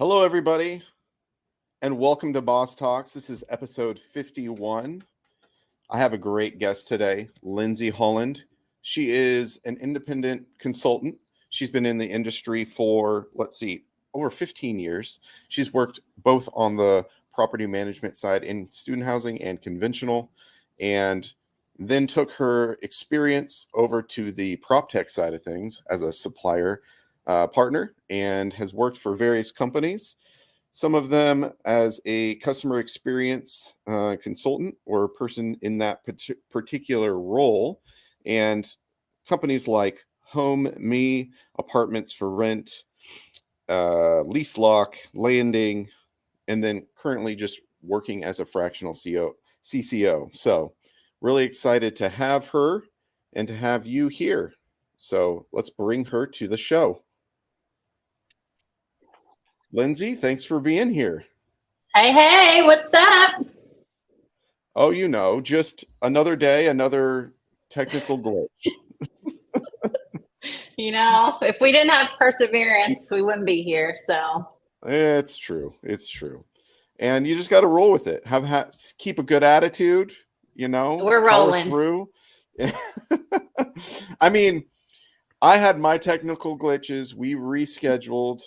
Hello, everybody, and welcome to Boss Talks. This is episode 51. I have a great guest today, Lindsey Holland. She is an independent consultant. She's been in the industry for, over 15 years. She's worked both on the property management side in student housing and conventional, and then took her experience over to the PropTech side of things as a supplier partner, and has worked for various companies, some of them as a customer experience consultant or person in that particular role, and companies like Home Me, Apartments for Rent, Lease Lock, Landing, and then currently just working as a fractional CCO. So really excited to have her and to have you here. So let's bring her to the show. Lindsey, thanks for being here. Hey, what's up? Oh, just another day, another technical glitch. If we didn't have perseverance, we wouldn't be here. So It's true. And you just got to roll with it. Keep a good attitude, we're power rolling through. I mean, I had my technical glitches. We rescheduled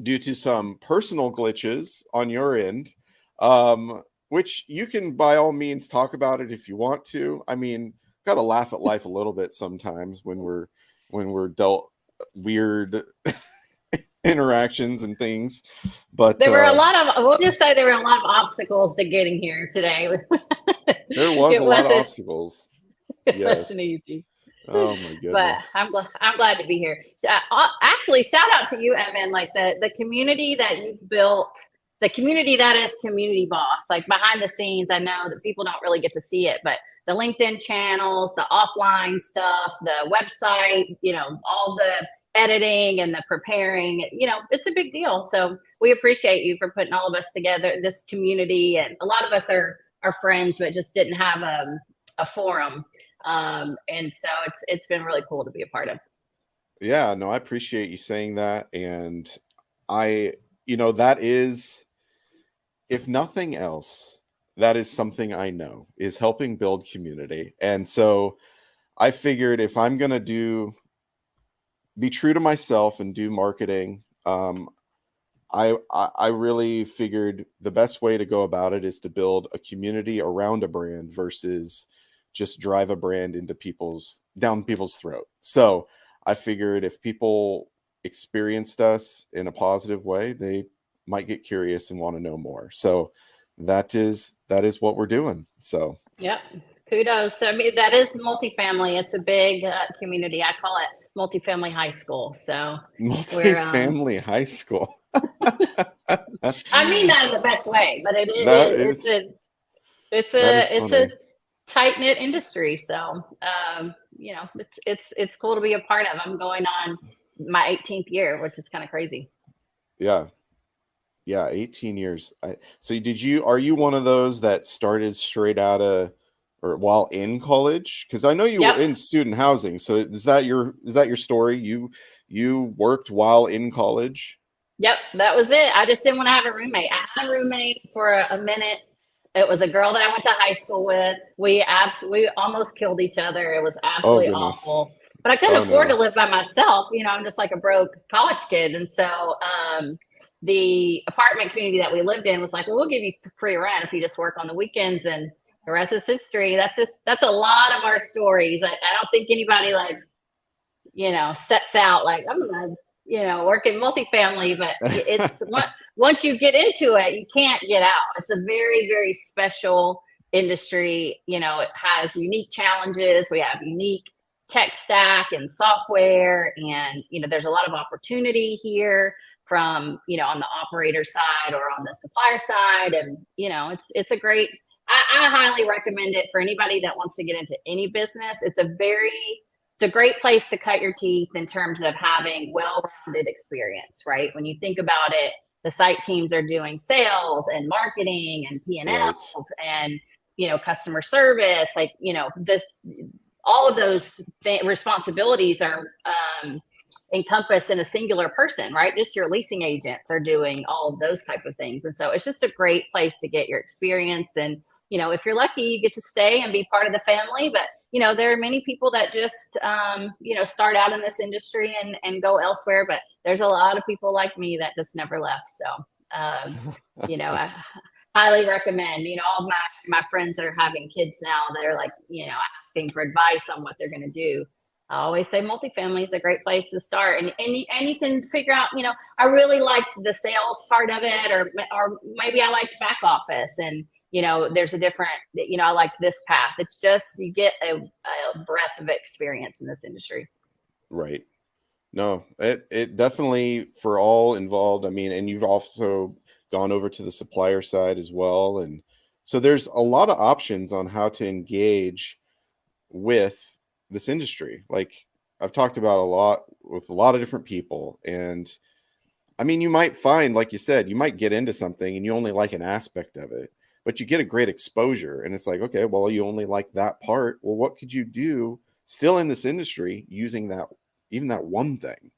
due to some personal glitches on your end, which you can by all means talk about it if you want to. I mean, got to laugh at life a little bit sometimes when we're dealt weird interactions and things. But there were we'll just say there were a lot of obstacles to getting here today. There was a lot of obstacles. It wasn't easy. Oh my goodness! But I'm glad to be here. Actually, shout out to you, Evan. Like the community that you built, the community that is Community Boss. Like behind the scenes, I know that people don't really get to see it, but the LinkedIn channels, the offline stuff, the website, all the editing and the preparing, it's a big deal. So we appreciate you for putting all of us together, this community, and a lot of us are friends, but just didn't have a forum. And so it's been really cool to be a part of. Yeah, no, I appreciate you saying that. And that is, if nothing else, that is something I know is helping build community. And so I figured if I'm going to be true to myself and do marketing, I really figured the best way to go about it is to build a community around a brand versus just drive a brand down people's throat. So I figured if people experienced us in a positive way, they might get curious and want to know more. So that is what we're doing. So yep, kudos. I mean, that is multifamily. It's a big community. I call it multifamily high school. So multifamily high school. I mean that in the best way, but it's a tight-knit industry. So it's cool to be a part of. I'm going on my 18th year, which is kind of crazy. Yeah 18 years. Are you one of those that started straight out of or while in college? Because I know you were in student housing. So is that your story? You worked while in college? Yep, that was it. I just didn't want to have a roommate. I had a roommate for a minute. It was a girl that I went to high school with. We almost killed each other. It was absolutely awful. But I couldn't afford to live by myself. I'm just like a broke college kid. And so the apartment community that we lived in was like, well, we'll give you free rent if you just work on the weekends. And the rest is history. That's a lot of our stories. I don't think anybody sets out like, I'm going to work in multifamily, but it's once you get into it, you can't get out. It's a very, very special industry. It has unique challenges. We have unique tech stack and software, and there's a lot of opportunity here from on the operator side or on the supplier side, and it's a great. I highly recommend it for anybody that wants to get into any business. It's a great place to cut your teeth in terms of having well-rounded experience, right? When you think about it, the site teams are doing sales and marketing and P&Ls and, customer service, all of those responsibilities are encompassed in a singular person, right? Just your leasing agents are doing all of those type of things. And so it's just a great place to get your experience. And, if you're lucky, you get to stay and be part of the family. But, there are many people that just, start out in this industry and go elsewhere. But there's a lot of people like me that just never left. So, I highly recommend, all of my friends that are having kids now that are like, asking for advice on what they're going to do. I always say multifamily is a great place to start, and you can figure out, I really liked the sales part of it, or maybe I liked back office, and there's a different, I liked this path. It's just you get a breadth of experience in this industry. Right. No, it definitely for all involved. I mean, and you've also gone over to the supplier side as well, and so there's a lot of options on how to engage with this industry. Like I've talked about a lot with a lot of different people, and I mean, you might find, like you said, you might get into something and you only like an aspect of it, but you get a great exposure, and it's like, okay, well, you only like that part. Well, what could you do still in this industry using that, even that one thing,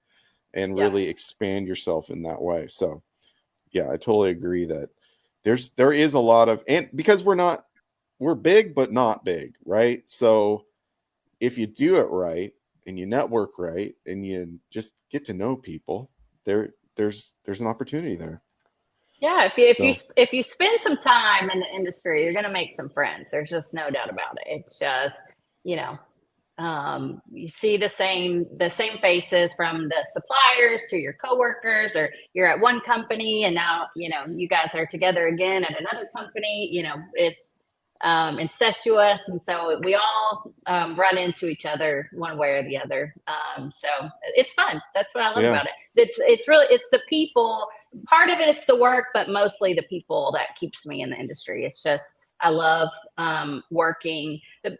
and really expand yourself in that way? So yeah, I totally agree that there is a lot of, and because we're big but not big, right? So if you do it right and you network right and you just get to know people, there's an opportunity there. Yeah, if you spend some time in the industry, you're going to make some friends. There's just no doubt about it. It's just, you see the same faces from the suppliers to your coworkers, or you're at one company and now, you guys are together again at another company. It's incestuous, and so we all run into each other one way or the other. So it's fun. That's what I love about it. It's the people. Part of it's the work, but mostly the people that keeps me in the industry. It's just I love working. I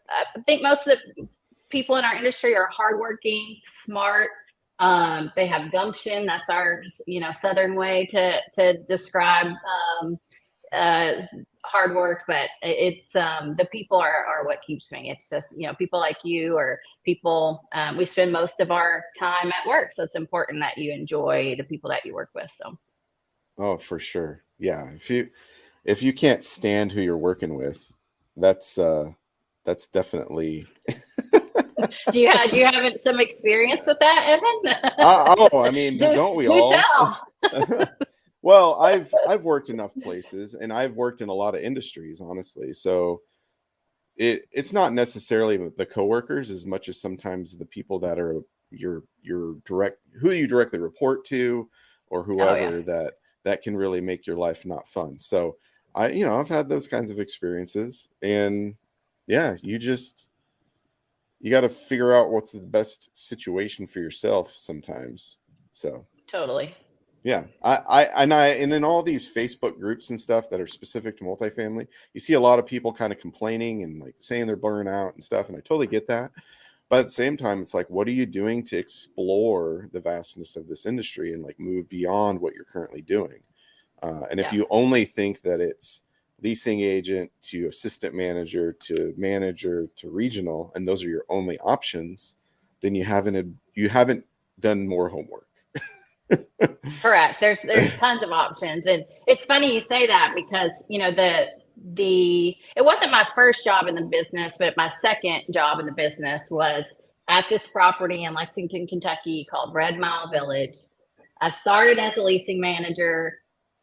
think most of the people in our industry are hardworking, smart. They have gumption. That's our Southern way to describe hard work, but it's the people are what keeps me. It's just people like you, or people we spend most of our time at work, so it's important that you enjoy the people that you work with. So for sure, yeah, if you can't stand who you're working with, that's definitely do you have some experience with that, Evan? I mean, don't we all tell? Well, I've worked enough places, and I've worked in a lot of industries, honestly. So it's not necessarily the coworkers as much as sometimes the people that are your who you directly report to, or whoever that can really make your life not fun. So I've had those kinds of experiences, and yeah, you got to figure out what's the best situation for yourself sometimes. So totally. Yeah. And in all these Facebook groups and stuff that are specific to multifamily, you see a lot of people kind of complaining and like saying they're burnt out and stuff. And I totally get that. But at the same time, it's like, what are you doing to explore the vastness of this industry and like move beyond what you're currently doing? And if you only think that it's leasing agent to assistant manager to regional, and those are your only options, then you haven't done more homework. Correct. There's tons of options, and it's funny you say that because it wasn't my first job in the business, but my second job in the business was at this property in Lexington, Kentucky called Red Mile Village. I started as a leasing manager,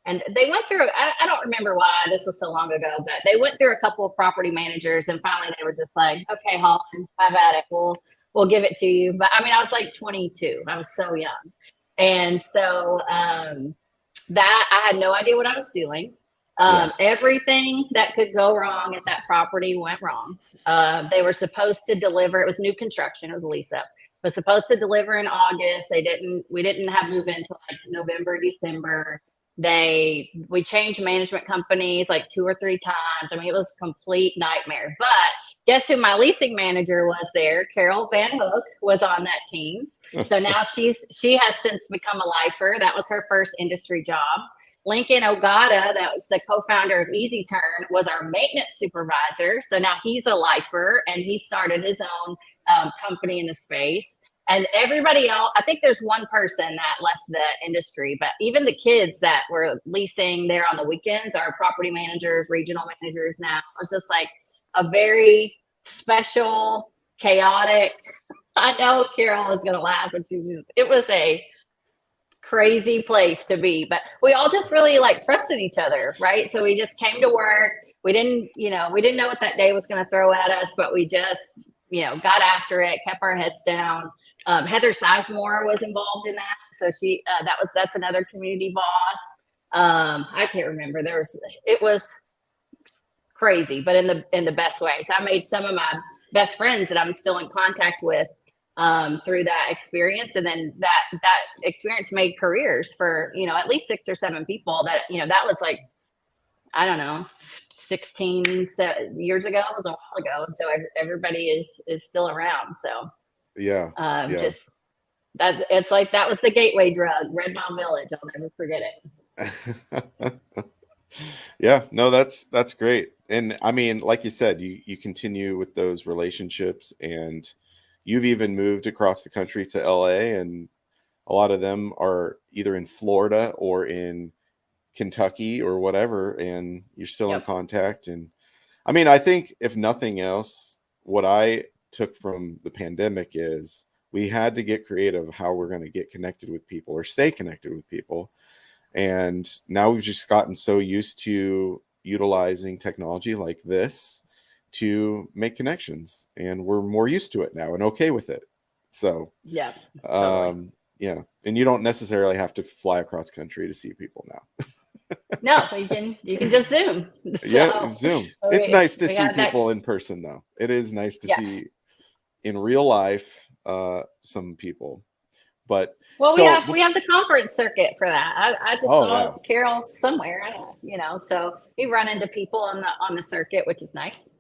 and they went through, I don't remember why, this was so long ago, but they went through a couple of property managers, and finally they were just like, okay, Holland, have at it. We'll give it to you. But I mean, I was like 22. I was so young. And so that I had no idea what I was doing. Everything that could go wrong at that property went wrong. They were supposed to deliver. It was new construction. It was a lease up. It was supposed to deliver in August. We didn't have move in until like November, December. We changed management companies like 2 or 3 times. I mean, it was a complete nightmare. But guess who my leasing manager was there? Carol Van Hook was on that team. So now she has since become a lifer. That was her first industry job. Lincoln Ogata, that was the co-founder of Easy Turn, was our maintenance supervisor. So now he's a lifer, and he started his own company in the space. And everybody else, I think there's one person that left the industry, but even the kids that were leasing there on the weekends are property managers, regional managers now. It was just like a very special, chaotic. I know Carol is going to laugh, but it was a crazy place to be, but we all just really like trusted each other, right? So we just came to work. We didn't know what that day was going to throw at us, but we just, got after it, kept our heads down. Heather Sizemore was involved in that. So that's another community boss. I can't remember. It was crazy, but in the best way. So I made some of my best friends that I'm still in contact with through that experience. And then that experience made careers for, at least 6 or 7 people that, that was like, I don't know, 16 years ago. It was a while ago. And so everybody is still around. So just that, it's like, that was the gateway drug, Red Mile Village. I'll never forget it. Yeah, no, that's great. And I mean, like you said, you continue with those relationships, and you've even moved across the country to LA, and a lot of them are either in Florida or in Kentucky or whatever, and you're still in contact. And I mean, I think if nothing else, what I took from the pandemic is we had to get creative how we're going to get connected with people or stay connected with people. And now we've just gotten so used to utilizing technology like this to make connections, and we're more used to it now and okay with it. So totally. And you don't necessarily have to fly across country to see people now. No, you can just Zoom. Zoom. It's nice to see people in person, though. It is nice to see in real life some people. But we have the conference circuit for that. I just saw Carol somewhere, so we run into people on the circuit, which is nice.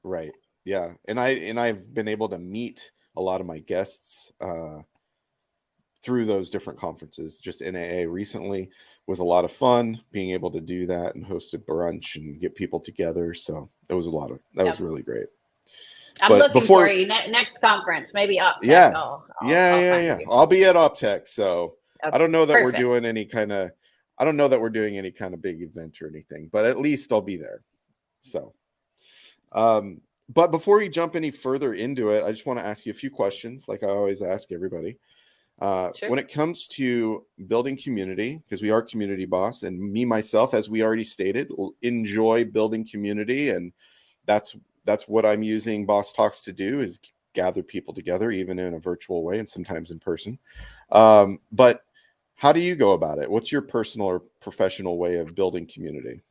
Right. Yeah. And I've been able to meet a lot of my guests through those different conferences. Just NAA recently was a lot of fun being able to do that and host a brunch and get people together. So that was was really great. I'm looking for you next conference, maybe PropTech. I'll be at PropTech. So I don't know that Perfect. we're doing any kind of big event or anything, but at least I'll be there. So, but before you jump any further into it, I just want to ask you a few questions, like I always ask everybody. Sure. When it comes to building community, because we are community boss, and me myself, as we already stated, enjoy building community, and that's what I'm using Boss Talks to do, is gather people together, even in a virtual way and sometimes in person. But how do you go about it? What's your personal or professional way of building community?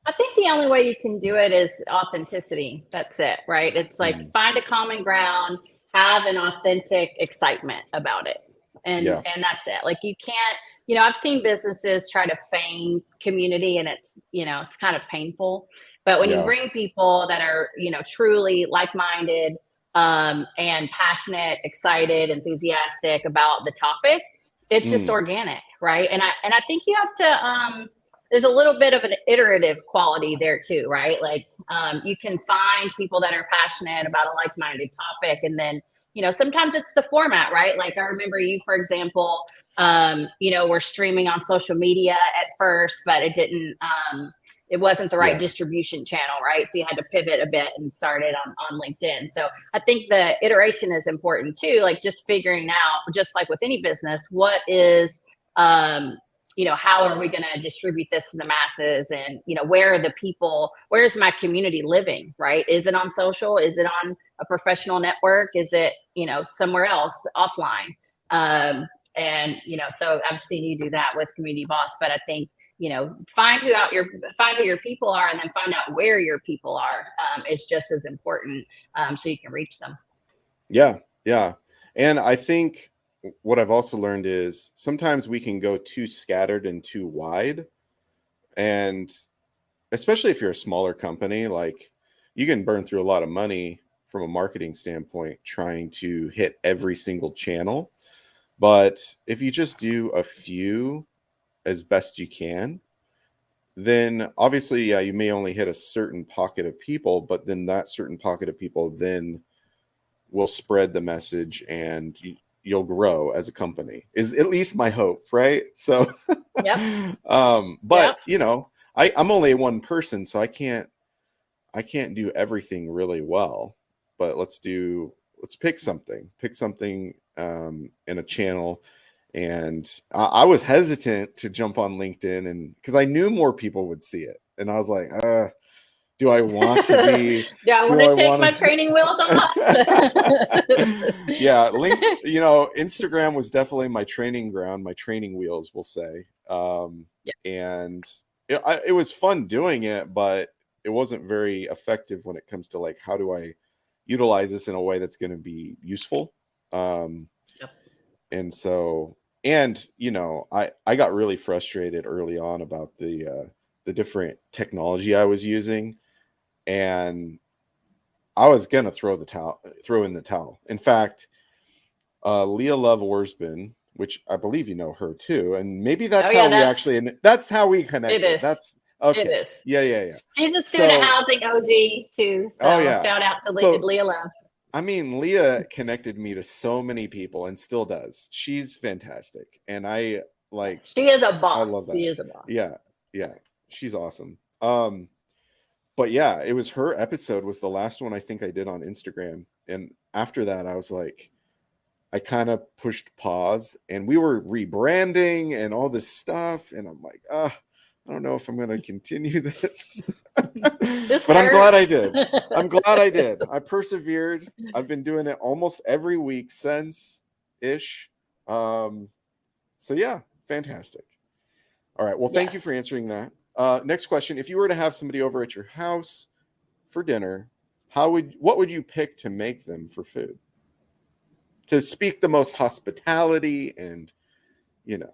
I think the only way you can do it is authenticity. That's it, right? It's like find a common ground, have an authentic excitement about it. And that's it. Like you can't, I've seen businesses try to feign community, and it's kind of painful. But when you bring people that are, truly like-minded and passionate, excited, enthusiastic about the topic, it's just organic, right? And I think you have to there's a little bit of an iterative quality there too, right? Like you can find people that are passionate about a like-minded topic, and then sometimes it's the format, right? Like I remember you, for example, were streaming on social media at first, but it wasn't the right distribution channel, right? So you had to pivot a bit and start it on LinkedIn. So I think the iteration is important too, like just figuring out, just like with any business, what is how are we going to distribute this to the masses, and where are the people, where's my community living, right? Is it on social? Is it on a professional network? Is it somewhere else offline? So I've seen you do that with Community Boss, but I think find who your people are, and then find out where your people are is just as important, so you can reach them. Yeah. And I think what I've also learned is sometimes we can go too scattered and too wide. And especially if you're a smaller company, like you can burn through a lot of money from a marketing standpoint trying to hit every single channel. But if you just do a few as best you can, then obviously, you may only hit a certain pocket of people, but then that certain pocket of people then will spread the message and you'll grow as a company, is at least my hope, right? So, Yep. but you know, I'm only one person, so I can't do everything really well. But let's pick something in a channel. And I was hesitant to jump on LinkedIn, and because I knew more people would see it, and I was like, do I want to be? Yeah, I want to take my training wheels off. Yeah, you know, Instagram was definitely my training ground, my training wheels, we'll say. And it was fun doing it, but it wasn't very effective when it comes to like, how do I utilize this in a way that's going to be useful? And so, and you know, I got really frustrated early on about the different technology I was using, and I was gonna throw in the towel. In fact, Leah Love Worsbin, which I believe you know her too, and maybe that's that's how we connected. It is. That's okay. It is. Yeah. She's a student housing OG too. So shout out to Leah Love. I mean, Leah connected me to so many people and still does. She's fantastic, and I like. She is a boss. I love that. She is a boss. Yeah, she's awesome. But yeah, it was her episode was the last one I think I did on Instagram. And after that, I was like, I kind of pushed pause, and we were rebranding and all this stuff. And I'm like, I don't know if I'm going to continue this. But I'm glad I did. I persevered. I've been doing it almost every week since ish. So yeah, fantastic. All right. Well, thank you for answering that. Next question. If you were to have somebody over at your house for dinner, what would you pick to make them for food? To speak the most hospitality and, you know.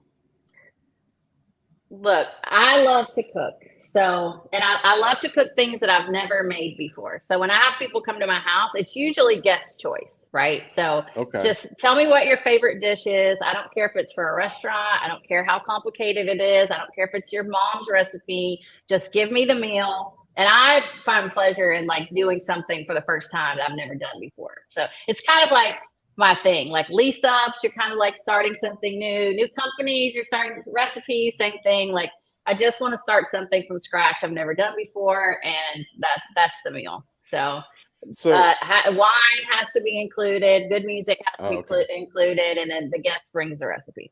Look, I love to cook. So, and I love to cook things that I've never made before. So when I have people come to my house, it's usually guest choice, right? So just tell me what your favorite dish is. I don't care if it's for a restaurant. I don't care how complicated it is. I don't care if it's your mom's recipe. Just give me the meal. And I find pleasure in like doing something for the first time that I've never done before. So it's kind of like my thing, like lease ups, you're kind of like starting something new companies, you're starting recipes, same thing. Like I just want to start something from scratch I've never done before, and that's the meal. So wine has to be included, good music has to be included, and then the guest brings the recipe.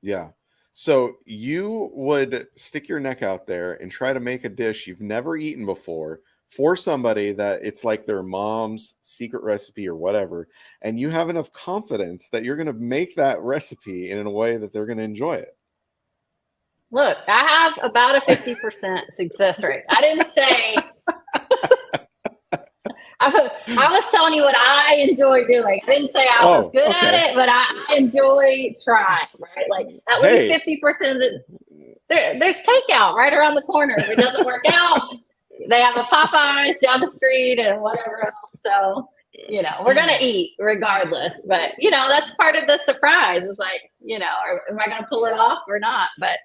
Yeah. So you would stick your neck out there and try to make a dish you've never eaten before for somebody that it's like their mom's secret recipe or whatever, and you have enough confidence that you're going to make that recipe in a way that they're going to enjoy it. Look, I have about a 50% success rate. I didn't say I was telling you what I enjoy doing. I didn't say I was good at it, but I enjoy trying, right? Like at least 50% of there's takeout right around the corner. If it doesn't work out, they have a Popeyes down the street and whatever else. So, you know, we're going to eat regardless. But, you know, that's part of the surprise. It's like, you know, am I going to pull it off or not? But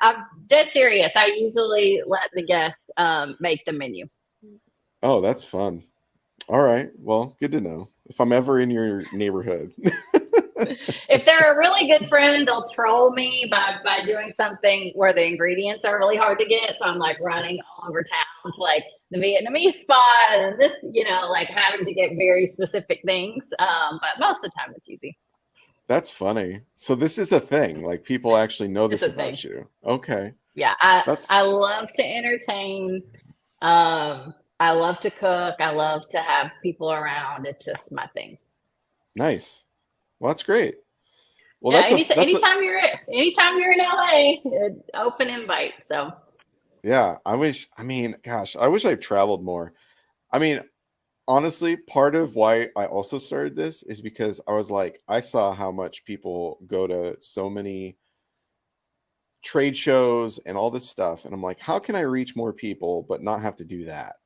I'm dead serious. I usually let the guests make the menu. Oh, that's fun. All right. Well, good to know. If I'm ever in your neighborhood. If they're a really good friend, they'll troll me by doing something where the ingredients are really hard to get. So I'm like running all over town to like the Vietnamese spot and this, you know, like having to get very specific things. But most of the time it's easy. That's funny. So this is a thing. Like people actually know this about you. Okay. Yeah. I love to entertain. I love to cook. I love to have people around. It's just my thing. Nice. Well, that's great. Well, yeah, anytime you're in LA, open invite. So yeah, I wish I traveled more. I mean, honestly, part of why I also started this is because I was like, I saw how much people go to so many trade shows and all this stuff, and I'm like, how can I reach more people but not have to do that?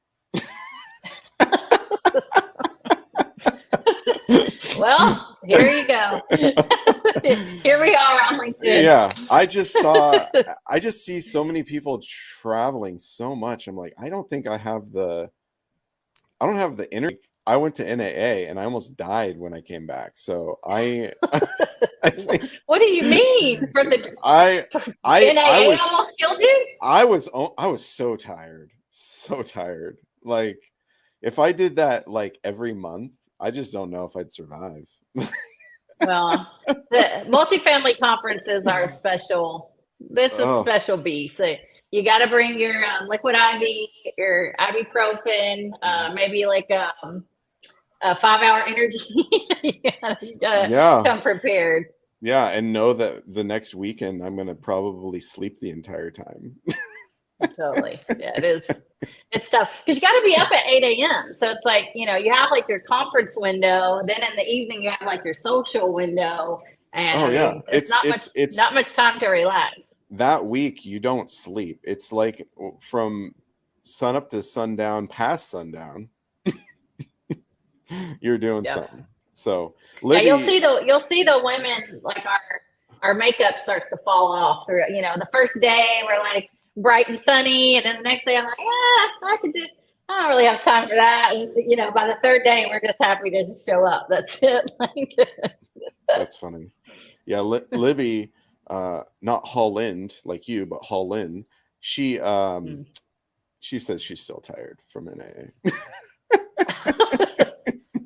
Well, here you go. Here we are on LinkedIn. Yeah, I just see so many people traveling so much. I'm like, I don't have the energy. I went to NAA and I almost died when I came back. So I think, what do you mean? From the I NAA was almost killed you? I was so tired. So tired. Like if I did that like every month, I just don't know if I'd survive. Well, the multifamily conferences are a special. It's a special beast. So you got to bring your liquid IV, your ibuprofen, maybe like a 5-hour energy. you gotta come prepared. Yeah, and know that the next weekend I'm gonna probably sleep the entire time. Totally. Yeah, it is. It's tough because you got to be up at 8 a.m. So it's like, you have like your conference window. Then in the evening, you have like your social window. And there's not much time to relax. That week, you don't sleep. It's like from sun up to sundown, past sundown, you're doing something. So Libby, you'll see the women, like our makeup starts to fall off through, the first day we're like bright and sunny. And then the next day I'm like, I don't really have time for that. And, by the third day, we're just happy to just show up. That's it. That's funny. Yeah. Libby, not Holland like you, but Holland. She says she's still tired from NAA.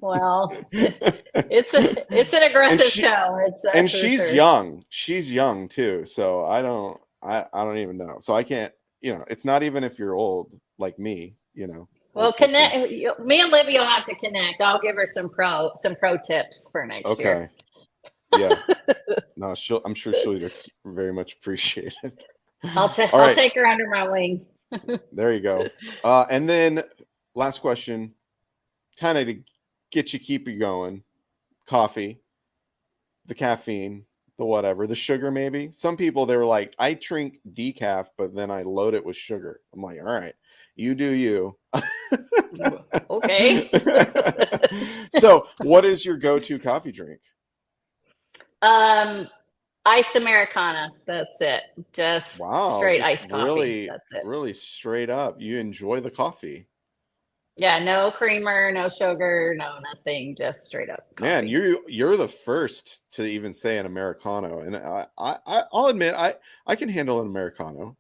Well, it's an aggressive show. And she's young. She's young too. So I don't even know. So I can't, it's not even if you're old like me, Well, me and Libby will have to connect. I'll give her some pro tips for next year. Yeah. No, I'm sure she'll very much appreciate it. I'll take her under my wing. There you go. And then last question, kind of to keep you going. Coffee, the caffeine, the whatever, the sugar maybe. Some people, they were like, I drink decaf, but then I load it with sugar. I'm like, all right, you do you. Okay. So what is your go-to coffee drink? Iced Americano. That's it. Just straight iced coffee. Really, that's it. Really straight up. You enjoy the coffee. Yeah, no creamer, no sugar, no nothing, just straight up coffee. Man, you're the first to even say an Americano. And I'll admit I can handle an Americano.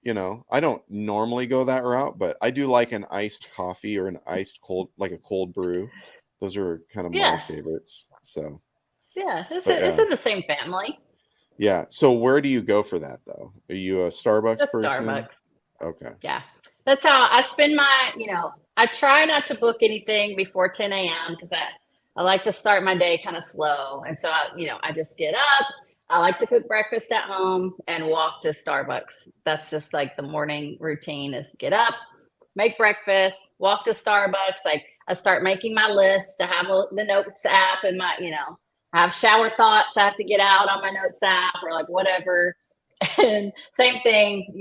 I don't normally go that route, but I do like an iced coffee or an iced cold, like a cold brew. Those are kind of my favorites. So yeah, it's in the same family. Yeah. So where do you go for that though? Are you a Starbucks person? Starbucks. Okay. Yeah. That's how I spend my, I try not to book anything before 10 a.m. because I like to start my day kind of slow. And so I just get up. I like to cook breakfast at home and walk to Starbucks. That's just like the morning routine is get up, make breakfast, walk to Starbucks. Like I start making my list to have the notes app and my, I have shower thoughts I have to get out on my notes app or like whatever. And same thing,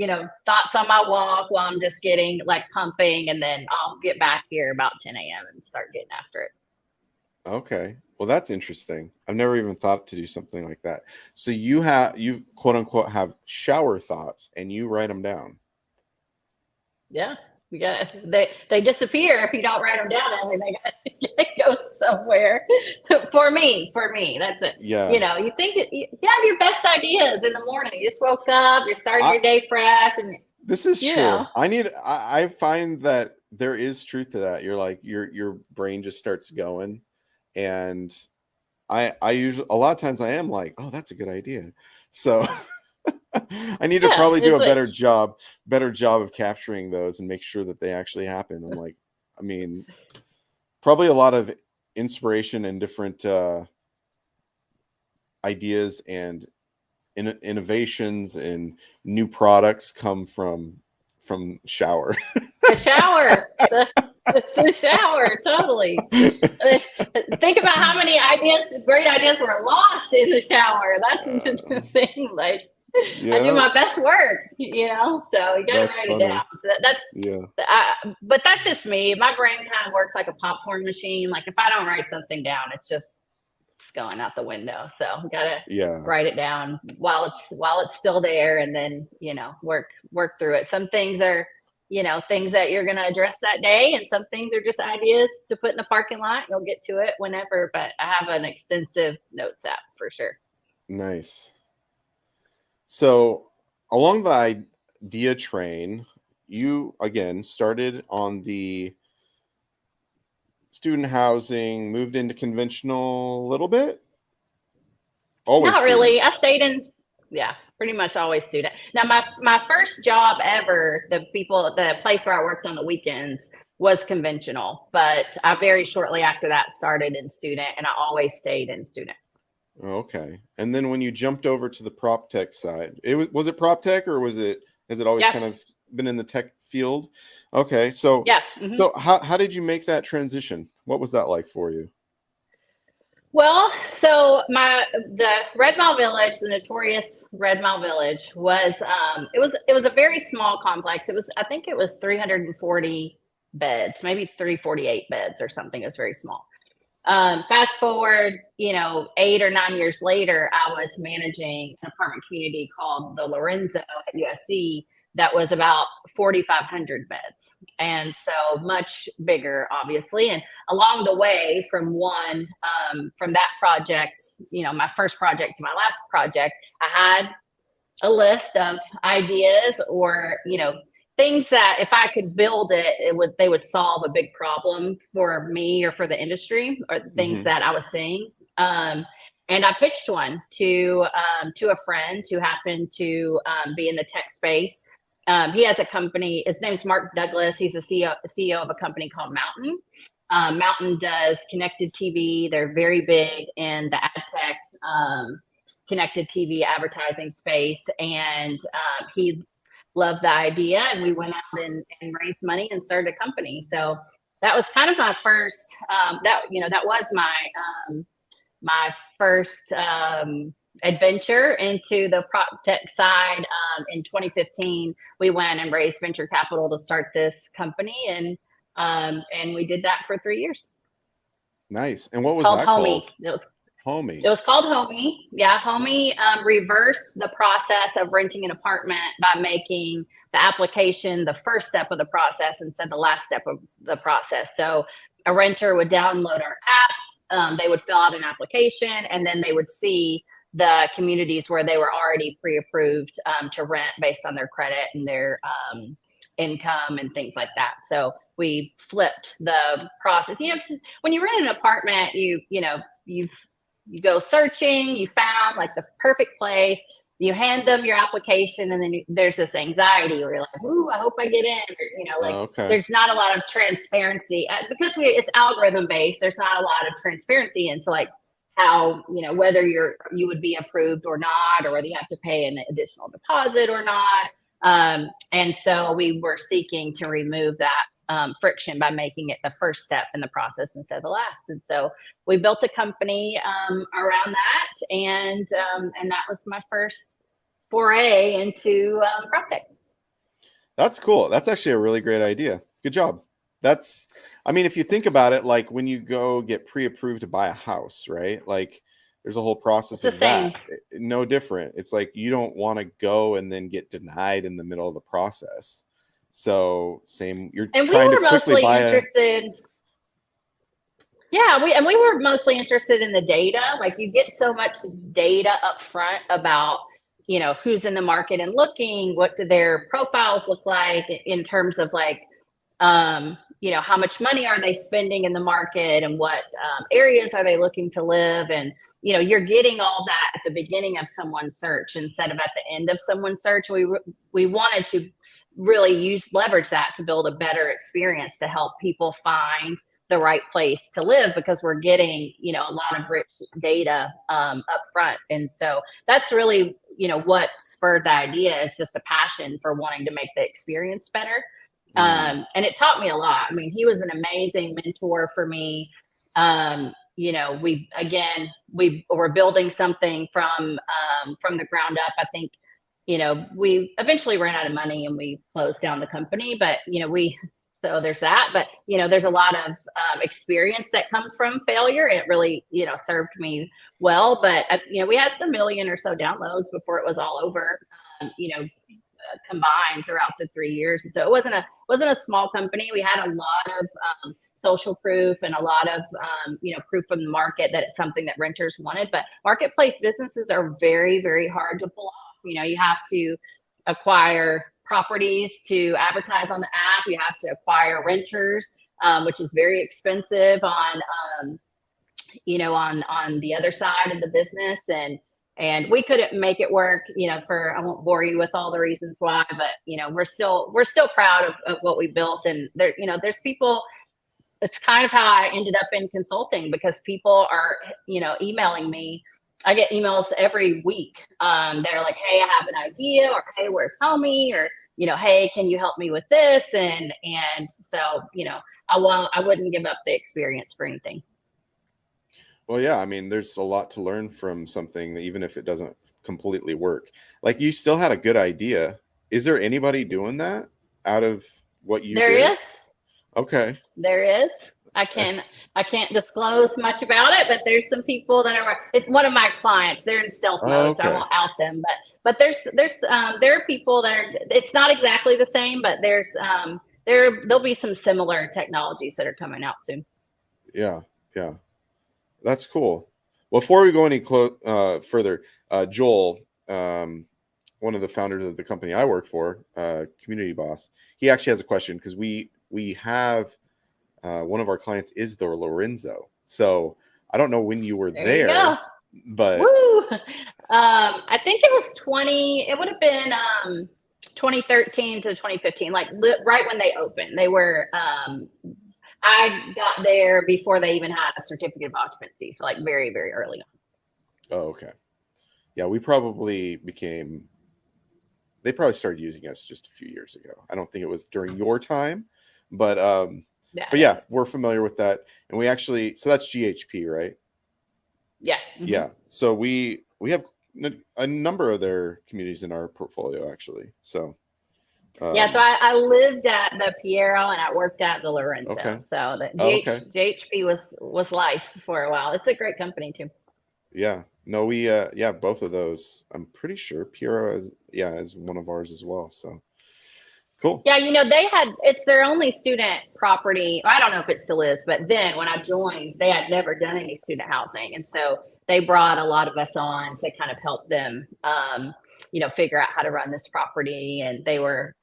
thoughts on my walk while I'm just getting like pumping, and then I'll get back here about 10 a.m. and start getting after it. Okay. Well, that's interesting. I've never even thought to do something like that. So you quote unquote have shower thoughts and you write them down. Yeah. They disappear if you don't write them down. I mean, they go somewhere. For me, that's it. Yeah. You think you have your best ideas in the morning. You just woke up, you're starting your day fresh, and this is true. I find that there is truth to that. You're like your brain just starts going, and I usually a lot of times I am like, oh, that's a good idea. So. I need to probably do a better job of capturing those and make sure that they actually happen. I'm like, probably a lot of inspiration and different ideas and innovations and new products come from shower. The shower. The shower, totally. Think about how many great ideas were lost in the shower. That's the thing. Like, I do my best work, so you gotta write it down. So but that's just me. My brain kind of works like a popcorn machine. Like if I don't write something down, it's going out the window. So we gotta write it down while it's still there, and then work through it. Some things are things that you're going to address that day. And some things are just ideas to put in the parking lot. You'll get to it whenever, but I have an extensive notes app for sure. Nice. So along the idea train, you again started on the student housing, moved into conventional a little bit? Always not student. Really. I stayed in, pretty much always student. Now, my first job ever, the place where I worked on the weekends was conventional, but I very shortly after that started in student, and I always stayed in student. Okay. And then when you jumped over to the PropTech side, was it PropTech, or has it always kind of been in the tech field? Okay. So, so how did you make that transition? What was that like for you? Well, so the Red Mile Village, the notorious Red Mile Village, was it was a very small complex. I think it was 340 beds, maybe 348 beds or something. It was very small. Fast forward, 8 or 9 years later, I was managing an apartment community called the Lorenzo at USC that was about 4,500 beds. And so much bigger, obviously. And along the way from that project, my first project to my last project, I had a list of ideas or, things that if I could build it, they would solve a big problem for me or for the industry, or things that I was seeing. And I pitched one to a friend who happened to be in the tech space. He has a company. His name's Mark Douglas. He's a CEO of a company called Mountain. Mountain does connected TV. They're very big in the ad tech connected TV advertising space, and he loved the idea, and we went out and raised money and started a company. So that was kind of my first that was my first adventure into the PropTech side. In 2015 we went and raised venture capital to start this company, and we did that for 3 years. Nice. And what was that called? Homie. It was called Homie. Yeah, Homie reversed the process of renting an apartment by making the application the first step of the process instead of the last step of the process. So a renter would download our app, they would fill out an application, and then they would see the communities where they were already pre-approved to rent based on their credit and their income and things like that. So we flipped the process. When you rent an apartment, you go searching, you found like the perfect place, you hand them your application, and then there's this anxiety where you're like, ooh, I hope I get in. Or, there's not a lot of transparency because it's algorithm based. There's not a lot of transparency into like how, whether you would be approved or not, or whether you have to pay an additional deposit or not. And so we were seeking to remove that friction by making it the first step in the process instead of the last. And so we built a company around that, and that was my first foray into PropTech. That's cool. That's actually a really great idea. Good job. If you think about it, like when you go get pre-approved to buy a house, right? Like there's a whole process of that. No different. It's like you don't want to go and then get denied in the middle of the process. So same, you're trying to quickly buy we were mostly interested in the data. Like you get so much data up front about, who's in the market and looking, what do their profiles look like in terms of like, how much money are they spending in the market, and what areas are they looking to live. And, you're getting all that at the beginning of someone's search instead of at the end of someone's search. We wanted to really leverage that to build a better experience to help people find the right place to live, because we're getting, a lot of rich data up front. And so that's really, what spurred the idea, is just a passion for wanting to make the experience better. And it taught me a lot. I mean, he was an amazing mentor for me. We were building something from the ground up. I think, we eventually ran out of money and we closed down the company, but, so there's that, but, there's a lot of experience that comes from failure, and it really, served me well. But, we had 1 million or so downloads before it was all over. combined throughout the 3 years. And so it wasn't a small company. We had a lot of social proof and a lot of proof from the market that it's something that renters wanted. But marketplace businesses are very, very hard to pull off. You have to acquire properties to advertise on the app. You have to acquire renters, which is very expensive on the other side of the business. And we couldn't make it work, I won't bore you with all the reasons why, but we're still proud of what we built. And there's people. It's kind of how I ended up in consulting, because people are, emailing me. I get emails every week. They're like, hey, I have an idea, or hey, where's homie? Or, hey, can you help me with this? And so, I wouldn't give up the experience for anything. Well, yeah, I mean, there's a lot to learn from something that, even if it doesn't completely work. Like, you still had a good idea. Is there anybody doing that out of what you did? There is. Okay. There is. I can't disclose much about it, but there's some people that are. It's one of my clients. They're in stealth mode, so I won't out them. But there are people that are. It's not exactly the same, but there'll be some similar technologies that are coming out soon. Yeah, that's cool. Well, before we go any further, Joel, one of the founders of the company I work for, Community Boss, he actually has a question, because we have one of our clients is the Lorenzo. So I don't know when you were there, but I think it was it would have been 2013 to 2015, like right when they opened. They were I got there before they even had a certificate of occupancy, so like very, very early on. Oh, okay. Yeah, they probably started using us just a few years ago. I don't think it was during your time, but yeah, we're familiar with that. And we actually, so that's GHP, right? Yeah. Mm-hmm. Yeah. So we have a number of their communities in our portfolio, actually. So so I lived at the Piero and I worked at the Lorenzo. Okay. So the GHP was life for a while. It's a great company too. Yeah. No, we both of those. I'm pretty sure Piero is one of ours as well. So cool. Yeah, it's their only student property. I don't know if it still is, but then when I joined, they had never done any student housing. And so they brought a lot of us on to kind of help them, figure out how to run this property. And they were,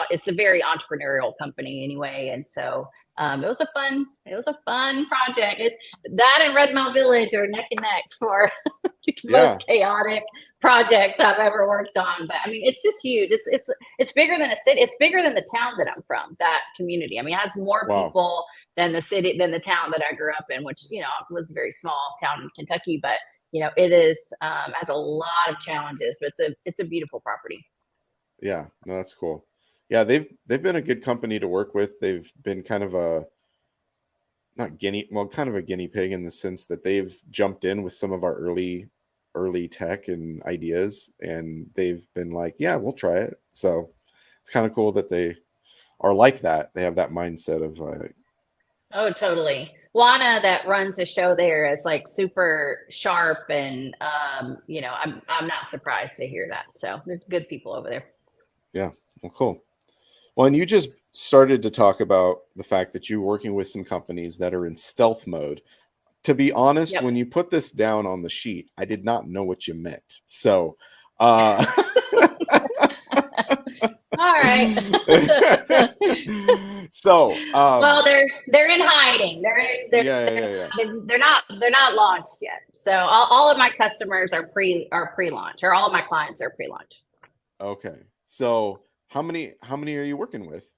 it's a very entrepreneurial company anyway. And so it was a fun project. That and Red Mile Village are neck and neck for the most chaotic projects I've ever worked on. But I mean, it's just huge. It's bigger than a city. It's bigger than the town that I'm from, that community. I mean, it has more people than the town that I grew up in, which, was a very small town in Kentucky, but it is, has a lot of challenges, but it's a beautiful property. Yeah, no, that's cool. Yeah, they've been a good company to work with. They've been kind of a guinea pig, in the sense that they've jumped in with some of our early tech and ideas, and they've been like, yeah, we'll try it. So it's kind of cool that they are like that. They have that mindset of oh, totally. Juana, that runs a show there, is like super sharp, and I'm not surprised to hear that. So they're good people over there. Yeah, well, cool. Well, and you just started to talk about the fact that you're working with some companies that are in stealth mode. To be honest, when you put this down on the sheet, I did not know what you meant. So, all right. So, well, they're in hiding. They're not launched yet. So all of my customers are pre-launch, or all of my clients are pre-launch. Okay. So how many are you working with?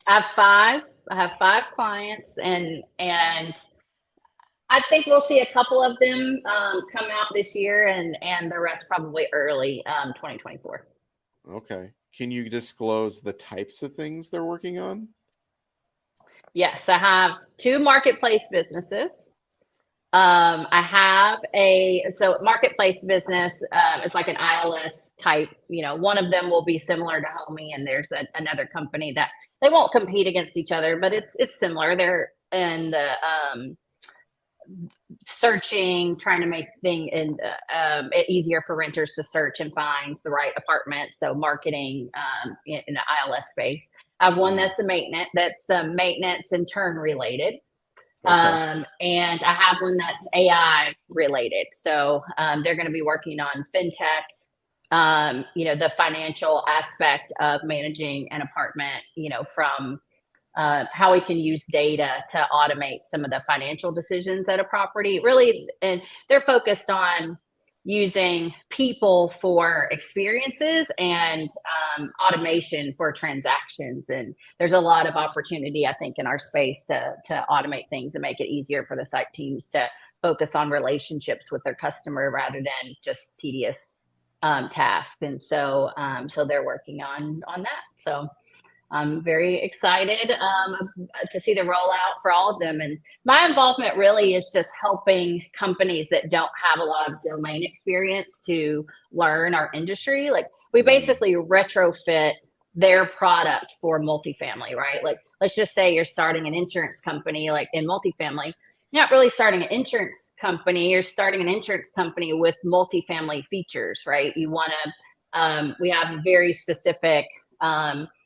I have five clients, and I think we'll see a couple of them come out this year, and the rest probably early 2024. Okay. Can you disclose the types of things they're working on? Yes, I have 2 marketplace businesses. I have marketplace business is like an ILS type. One of them will be similar to Homey, and there's another company that they won't compete against each other, but it's similar. They're in searching, trying to make it easier for renters to search and find the right apartment. So marketing in the ILS space. I have one that's maintenance and turn related. And I have one that's AI related. So they're going to be working on fintech, the financial aspect of managing an apartment, from how we can use data to automate some of the financial decisions at a property. Really, and they're focused on using people for experiences and automation for transactions. And there's a lot of opportunity, I think, in our space to automate things and make it easier for the site teams to focus on relationships with their customer rather than just tedious tasks. And so they're working on that. So I'm very excited to see the rollout for all of them. And my involvement really is just helping companies that don't have a lot of domain experience to learn our industry. Like we basically retrofit their product for multifamily, right? Like let's just say you're starting an insurance company, like in multifamily. You're not really starting an insurance company. You're starting an insurance company with multifamily features, right? You want to, we have very specific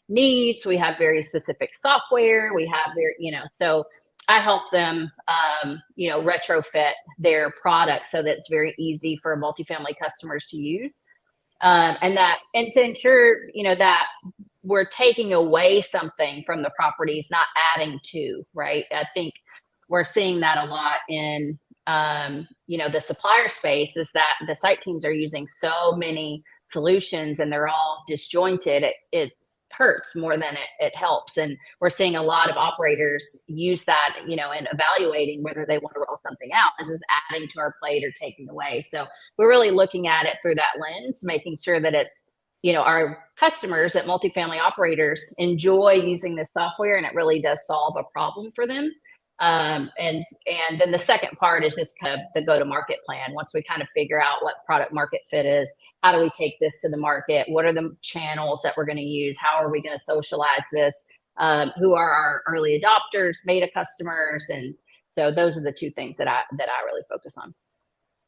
needs. We have very specific software. We have so I help them, retrofit their product so that it's very easy for multifamily customers to use. And to ensure, that we're taking away something from the properties, not adding to, right? I think we're seeing that a lot in, the supplier space, is that the site teams are using so many solutions and they're all disjointed. It hurts more than it helps. And we're seeing a lot of operators use that, in evaluating whether they want to roll something out. This is adding to our plate or taking away. So we're really looking at it through that lens, making sure that it's, our customers at multifamily operators enjoy using this software and it really does solve a problem for them. And then the second part is just kind of the go-to-market plan. Once we kind of figure out what product market fit is, how do we take this to the market? What are the channels that we're going to use? How are we going to socialize this? Who are our early adopters, beta customers? And so those are the two things that I really focus on.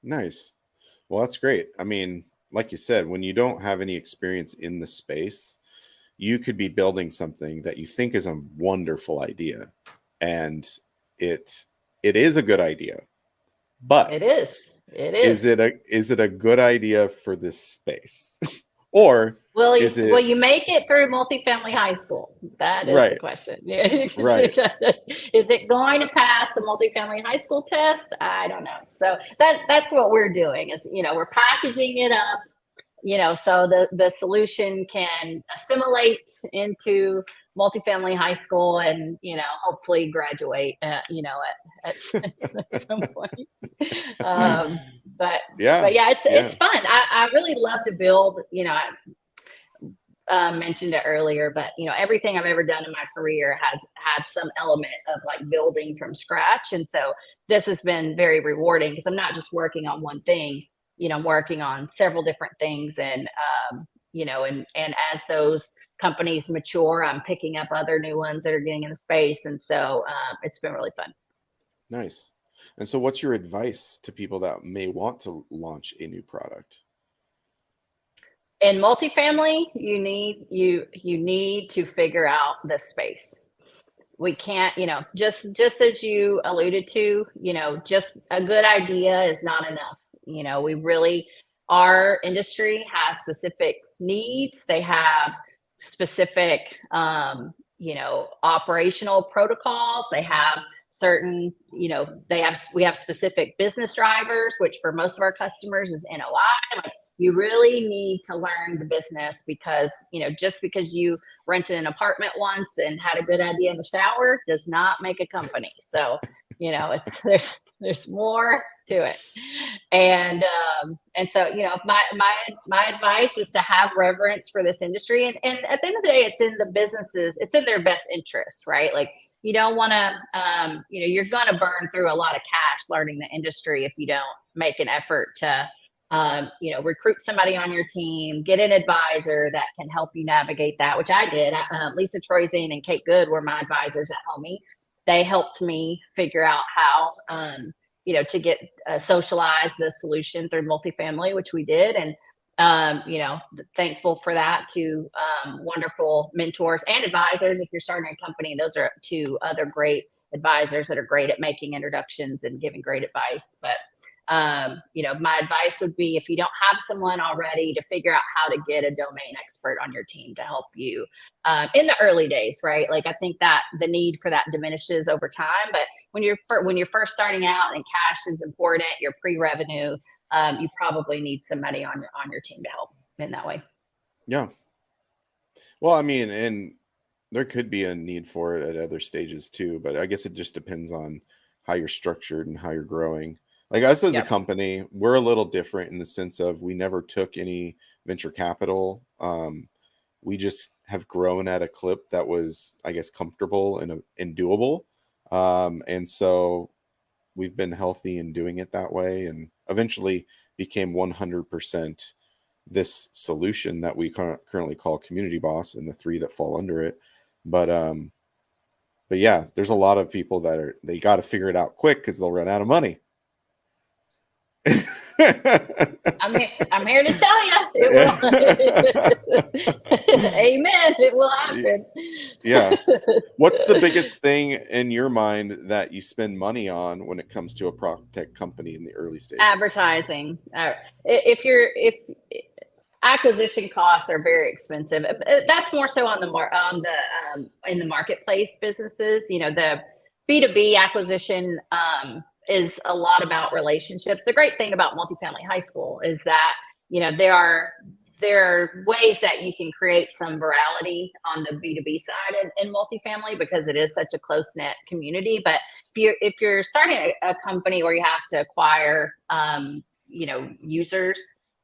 Nice. Well, that's great. I mean, like you said, when you don't have any experience in the space, you could be building something that you think is a wonderful idea. And it is a good idea, but it is. Is it a good idea for this space? Or will you make it through multifamily high school? That is the question. Right. Is it going to pass the multifamily high school test? I don't know. So that's what we're doing is, we're packaging it up, so the solution can assimilate into multifamily high school and, hopefully graduate, at some point. But it's fun. I really love to build, I mentioned it earlier, but, everything I've ever done in my career has had some element of like building from scratch. And so this has been very rewarding because I'm not just working on one thing. I'm working on several different things and as those companies mature, I'm picking up other new ones that are getting in the space. And so it's been really fun. Nice. And so what's your advice to people that may want to launch a new product? In multifamily, you need to figure out the space. We can't, just as you alluded to, just a good idea is not enough. We really, our industry has specific needs. They have specific, operational protocols. They have certain, we have specific business drivers, which for most of our customers is NOI. Like, you really need to learn the business because, just because you rented an apartment once and had a good idea in the shower does not make a company. So, there's more to it. And so, my advice is to have reverence for this industry. And at the end of the day, it's in the businesses, it's in their best interest, right? Like, you don't want to, you're going to burn through a lot of cash learning the industry if you don't make an effort to, recruit somebody on your team, get an advisor that can help you navigate that, which I did. Lisa Troyzine and Kate Good were my advisors at Homey. They helped me figure out how, to get socialize the solution through multifamily, which we did. And, thankful for that to wonderful mentors and advisors. If you're starting a company, those are two other great advisors that are great at making introductions and giving great advice. But my advice would be, if you don't have someone already, to figure out how to get a domain expert on your team to help you in the early days, right? Like, I think that the need for that diminishes over time, but when you're first starting out and cash is important, your pre-revenue, you probably need somebody on your team to help in that way. Yeah. Well, I mean, and there could be a need for it at other stages too, but I guess it just depends on how you're structured and how you're growing. Like us as a company, we're a little different in the sense of we never took any venture capital. We just have grown at a clip that was, I guess, comfortable and doable. And so we've been healthy in doing it that way, and eventually became 100% this solution that we currently call Community Boss, and the three that fall under it. But yeah, there's a lot of people that they got to figure it out quick because they'll run out of money. I'm here to tell you, it will. Amen. It will happen. Yeah. What's the biggest thing in your mind that you spend money on when it comes to a PropTech company in the early stages? Advertising. If acquisition costs are very expensive, that's more so in the marketplace businesses. The B2B acquisition is a lot about relationships. The great thing about multifamily high school is that, there are ways that you can create some virality on the B2B side in multifamily, because it is such a close-knit community. But if you're starting a company where you have to acquire, users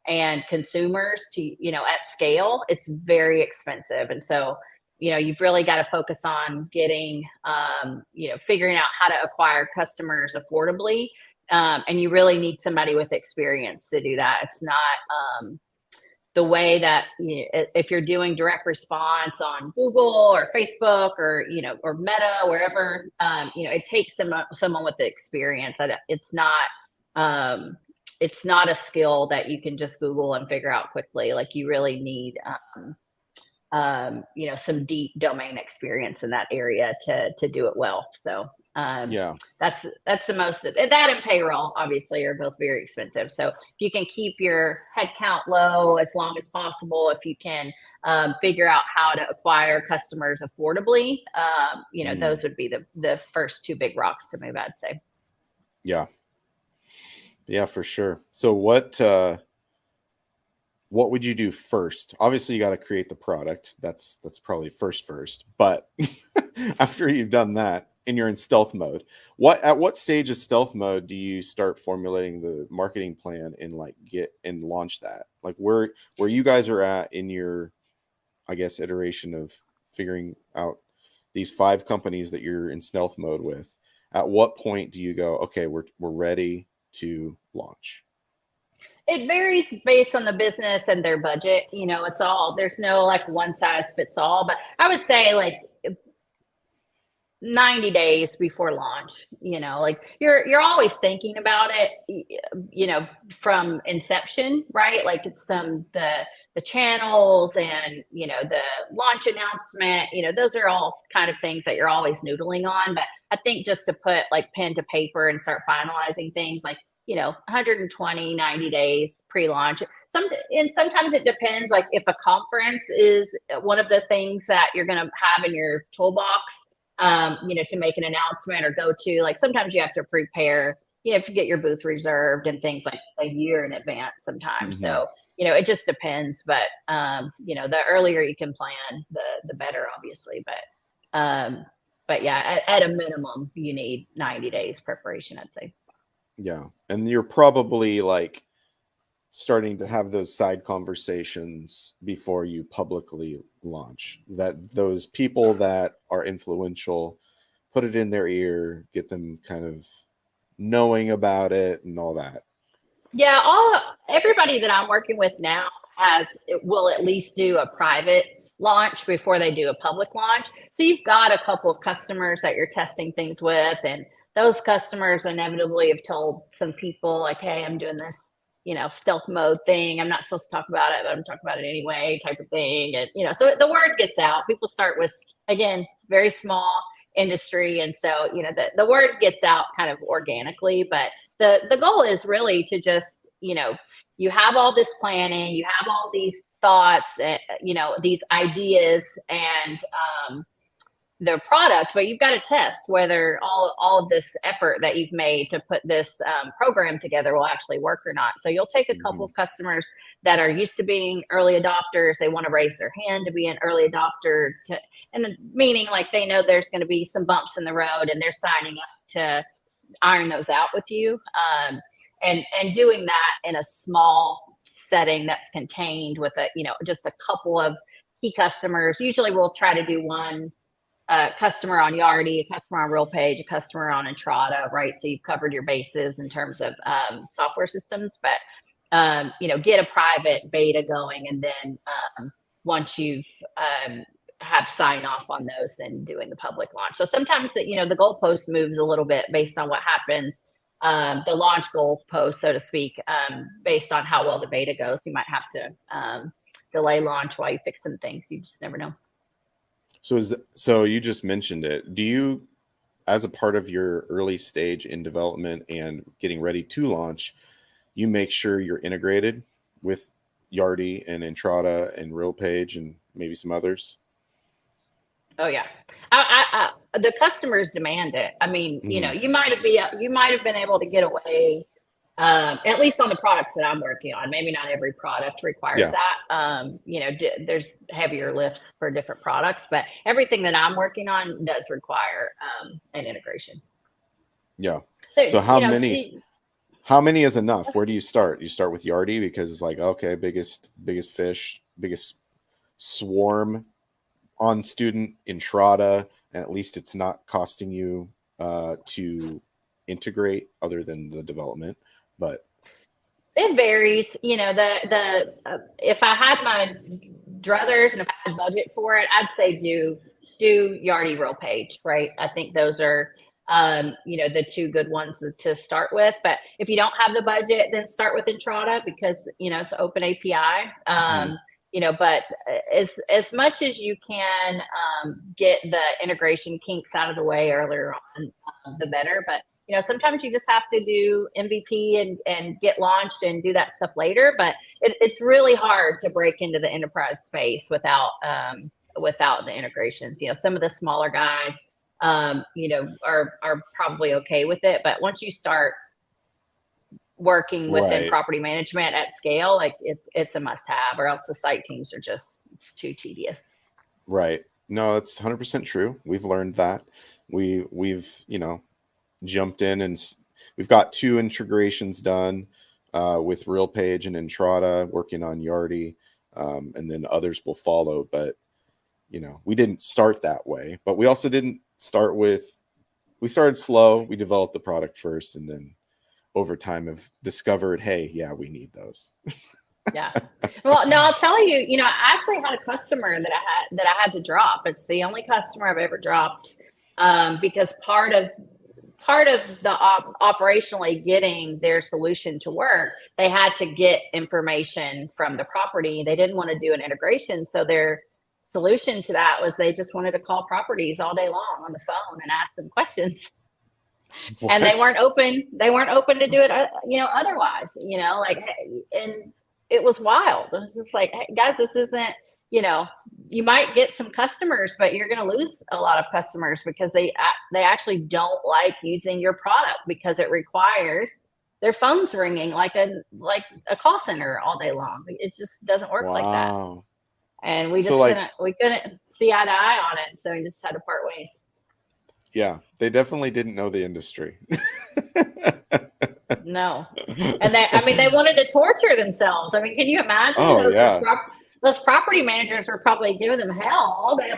and consumers to, at scale, it's very expensive. And so, you've really got to focus on getting, figuring out how to acquire customers affordably. And you really need somebody with experience to do that. It's not the way that, if you're doing direct response on Google or Facebook or, or Meta, wherever, it takes someone with the experience. It's not a skill that you can just Google and figure out quickly. Like, you really need, some deep domain experience in that area to do it well. So that's the most. That and payroll obviously are both very expensive. So if you can keep your headcount low as long as possible, if you can figure out how to acquire customers affordably, those would be the first two big rocks to move, I'd say. Yeah, for sure. So what would you do first? Obviously, you got to create the product. That's probably first. But after you've done that and you're in stealth mode, at what stage of stealth mode do you start formulating the marketing plan and get and launch that? Like where you guys are at in your, I guess, iteration of figuring out these 5 companies that you're in stealth mode with. At what point do you go, okay, we're ready to launch? It varies based on the business and their budget. There's no one size fits all, but I would say 90 days before launch, you're always thinking about it, from inception, right? Like it's the channels and, the launch announcement, those are all kind of things that you're always noodling on. But I think just to put pen to paper and start finalizing things 120, 90 days pre-launch. Sometimes it depends, if a conference is one of the things that you're going to have in your toolbox, to make an announcement or go to, sometimes you have to prepare, you have to get your booth reserved and things a year in advance sometimes. Mm-hmm. So, it just depends, but, the earlier you can plan, the better, obviously. But yeah, at a minimum, you need 90 days preparation, I'd say. Yeah. And you're probably starting to have those side conversations before you publicly launch, that those people that are influential, put it in their ear, get them kind of knowing about it and all that. Yeah. Everybody that I'm working with now will at least do a private launch before they do a public launch. So you've got a couple of customers that you're testing things with, and those customers inevitably have told some people like, hey, I'm doing this, stealth mode thing. I'm not supposed to talk about it, but I'm talking about it anyway, type of thing. And, so the word gets out. People start with, again, very small industry. And so, the word gets out kind of organically, but the goal is really to just, you have all this planning, you have all these thoughts, these ideas and, their product, but you've got to test whether all of this effort that you've made to put this program together will actually work or not. So you'll take a couple of customers that are used to being early adopters. They want to raise their hand to be an early adopter, and meaning like they know there's going to be some bumps in the road and they're signing up to iron those out with you. And doing that in a small setting that's contained with just a couple of key customers. Usually we'll try to do one customer on Yardi, a customer on RealPage, a customer on Entrata, right? So you've covered your bases in terms of software systems, but get a private beta going, and then once you've have sign off on those, then doing the public launch. So sometimes the goalpost moves a little bit based on what happens, the launch goalpost, so to speak, based on how well the beta goes. You might have to delay launch while you fix some things. You just never know. So you just mentioned it. Do you, as a part of your early stage in development and getting ready to launch, you make sure you're integrated with Yardi and Entrata and RealPage and maybe some others? Oh yeah, the customers demand it. I mean, you might have been able to get away. At least on the products that I'm working on, maybe not every product requires that. There's heavier lifts for different products, but everything that I'm working on does require an integration. Yeah. So how many is enough? Where do you start? You start with Yardi because it's like, okay, biggest fish, biggest swarm on student Entrata, and at least it's not costing you to integrate other than the development. But it varies, if I had my druthers and if I had budget for it, I'd say do Yardi, RealPage, right? I think those are, the two good ones to start with. But if you don't have the budget, then start with Entrata because, it's open API. But as much as you can get the integration kinks out of the way earlier on, the better. But sometimes you just have to do MVP and get launched and do that stuff later. But it's really hard to break into the enterprise space without the integrations. Some of the smaller guys, are probably okay with it. But once you start working within property management at scale, like it's a must have, or else the site teams are it's too tedious. Right. No, that's 100% true. We've learned that. We've jumped in and we've got 2 integrations done with RealPage and Entrata, working on Yardi, and then others will follow. But we didn't start that way, but we also didn't start we started slow. We developed the product first, and then over time have discovered, hey, yeah, we need those. Yeah. Well, no, I'll tell you, I actually had a customer that I had to drop. It's the only customer I've ever dropped because part of the operationally getting their solution to work, they had to get information from the property. They didn't want to do an integration. So their solution to that was they just wanted to call properties all day long on the phone and ask them questions. What? And they weren't open to do it, otherwise, and it was wild. It was just like, hey, guys, this isn't, you might get some customers, but you're going to lose a lot of customers because they actually don't like using your product because it requires their phones ringing like a call center all day long. It just doesn't work like that. And we just couldn't see eye to eye on it. So we just had to part ways. Yeah, they definitely didn't know the industry. No. And they wanted to torture themselves. I mean, can you imagine those property managers were probably giving them hell all day.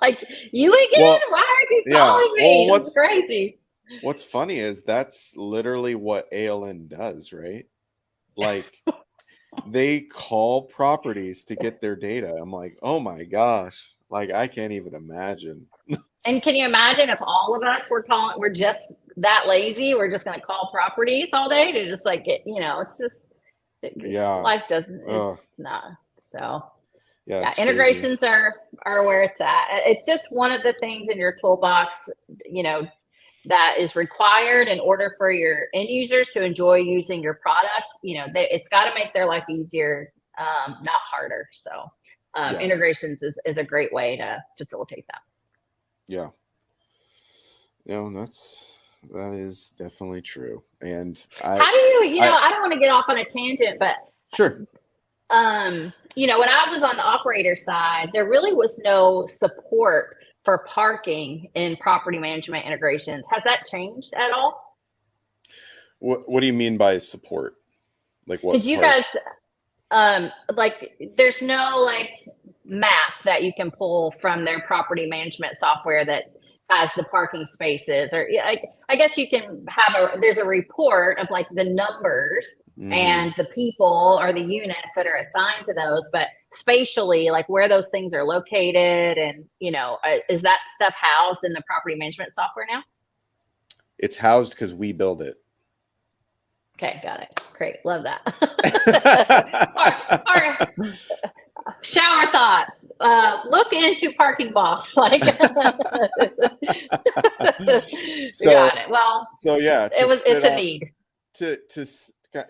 Like, you again? Why are you calling me? It's crazy. What's funny is that's literally what ALN does, right? Like, they call properties to get their data. I'm like, oh my gosh. Like, I can't even imagine. And can you imagine if all of us were just that lazy. We're just going to call properties all day to just like get, it's just, life doesn't, it's not. So yeah, integrations are where it's at. It's just one of the things in your toolbox, that is required in order for your end users to enjoy using your product. It's got to make their life easier, not harder. So integrations is a great way to facilitate that. Yeah. That is definitely true. And how do you, I don't want to get off on a tangent, but sure. When I was on the operator side, there really was no support for parking in property management integrations. Has that changed at all? What do you mean by support? Like what? Because you guys, there's no map that you can pull from their property management software that has the parking spaces, or I guess you can have there's a report of the numbers and the people or the units that are assigned to those, but spatially, where those things are located, and is that stuff housed in the property management software now? It's housed because we build it. Okay, got it. Great, love that. Our shower thought. Look into Parking Boss. Got it. Well, so yeah, it's a need. To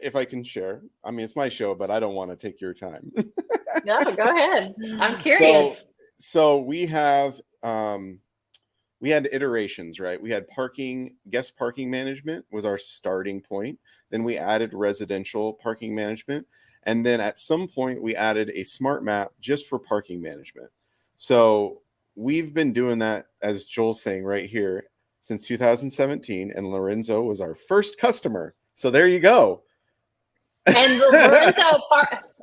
if I can share, I mean, it's my show, but I don't want to take your time. No, go ahead. I'm curious. So we had iterations, right? We had guest parking management was our starting point. Then we added residential parking management. And then at some point we added a smart map just for parking management. So we've been doing that, as Joel's saying right here, since 2017. And Lorenzo was our first customer. So there you go. And the Lorenzo